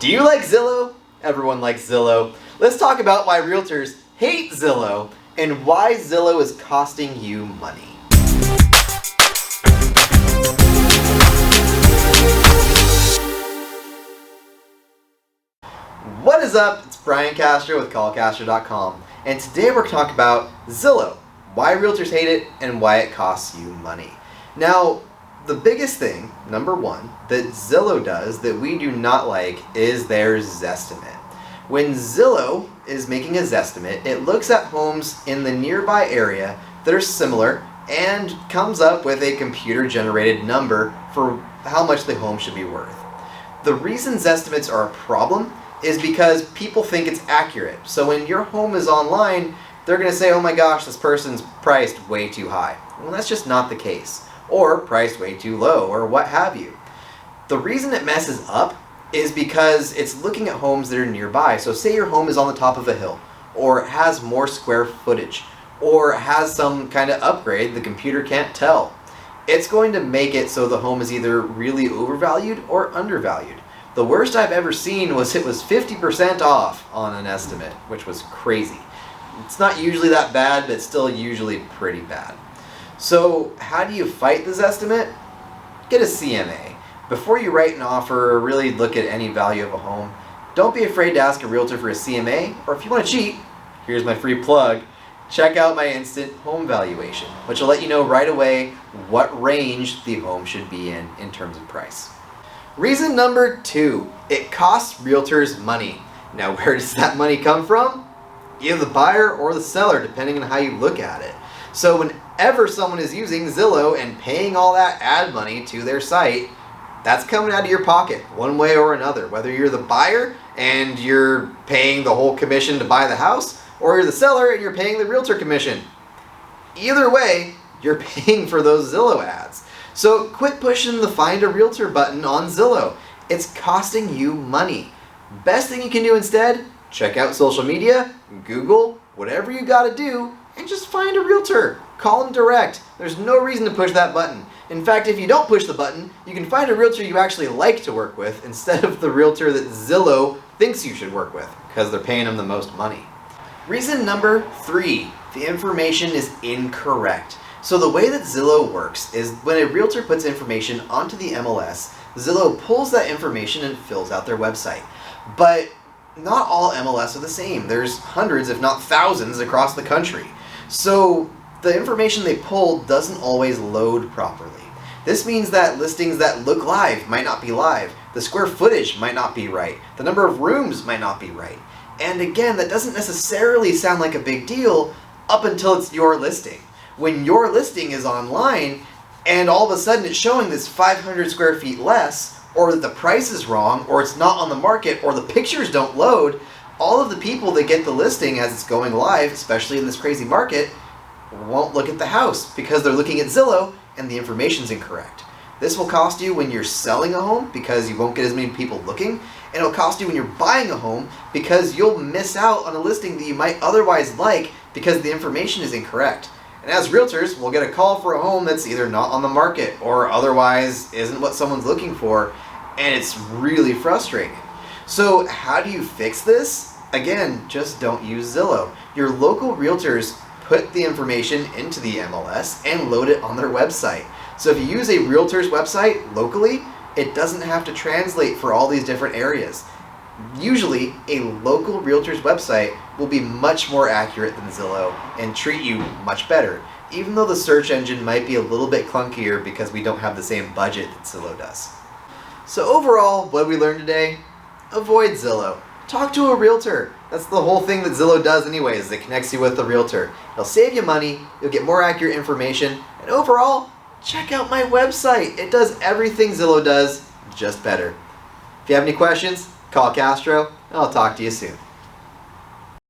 Do you like Zillow? Everyone likes Zillow. Let's talk about why realtors hate Zillow and why Zillow is costing you money. What is up? It's Bryan Castro with castro.com, and today we're going to talk about Zillow, why realtors hate it and why it costs you money. Now, the biggest thing, number one, that Zillow does that we do not like is their Zestimate. When Zillow is making a Zestimate, it looks at homes in the nearby area that are similar and comes up with a computer-generated number for how much the home should be worth. The reason Zestimates are a problem is because people think it's accurate. So when your home is online, they're going to say, oh my gosh, this person's priced way too high. Well, that's just not the case. Or priced way too low, or what have you. The reason it messes up is because it's looking at homes that are nearby. So say your home is on the top of a hill, or has more square footage, or has some kind of upgrade the computer can't tell. It's going to make it so the home is either really overvalued or undervalued. The worst I've ever seen was it was 50% off on an estimate, which was crazy. It's not usually that bad, but it's still usually pretty bad. So how do you fight this estimate? Get a CMA. Before you write an offer or really look at any value of a home, don't be afraid to ask a realtor for a CMA, or if you want to cheat, here's my free plug, check out my instant home valuation, which will let you know right away what range the home should be in terms of price. Reason number two, it costs realtors money. Now where does that money come from? Either the buyer or the seller, depending on how you look at it. So whenever someone is using Zillow and paying all that ad money to their site, that's coming out of your pocket one way or another. Whether you're the buyer and you're paying the whole commission to buy the house, or you're the seller and you're paying the realtor commission. Either way, you're paying for those Zillow ads. So quit pushing the Find a Realtor button on Zillow. It's costing you money. Best thing you can do instead, check out social media, Google, whatever you gotta do, and just find a realtor. Call them direct. There's no reason to push that button. In fact, if you don't push the button, you can find a realtor you actually like to work with instead of the realtor that Zillow thinks you should work with because they're paying them the most money. Reason number three, the information is incorrect. So the way that Zillow works is when a realtor puts information onto the MLS, Zillow pulls that information and fills out their website. But not all MLS are the same. There's hundreds, if not thousands, across the country. So the information they pull doesn't always load properly. This means that listings that look live might not be live. The square footage might not be right. The number of rooms might not be right. And again, that doesn't necessarily sound like a big deal up until it's your listing. When your listing is online and all of a sudden it's showing this 500 square feet less, or that the price is wrong, or it's not on the market, or the pictures don't load, all of the people that get the listing as it's going live, especially in this crazy market, won't look at the house because they're looking at Zillow and the information's incorrect. This will cost you when you're selling a home because you won't get as many people looking, and it'll cost you when you're buying a home because you'll miss out on a listing that you might otherwise like because the information is incorrect. And as realtors, we'll get a call for a home that's either not on the market or otherwise isn't what someone's looking for, and it's really frustrating. So how do you fix this? Again, just don't use Zillow. Your local realtors put the information into the MLS and load it on their website. So if you use a realtor's website locally, it doesn't have to translate for all these different areas. Usually, a local realtor's website will be much more accurate than Zillow and treat you much better, even though the search engine might be a little bit clunkier because we don't have the same budget that Zillow does. So overall, what we learned today? Avoid Zillow. Talk to a realtor. That's the whole thing that Zillow does anyways. It connects you with the realtor. It'll save you money, you'll get more accurate information, and overall, check out my website. It does everything Zillow does, just better. If you have any questions, call Castro, and I'll talk to you soon.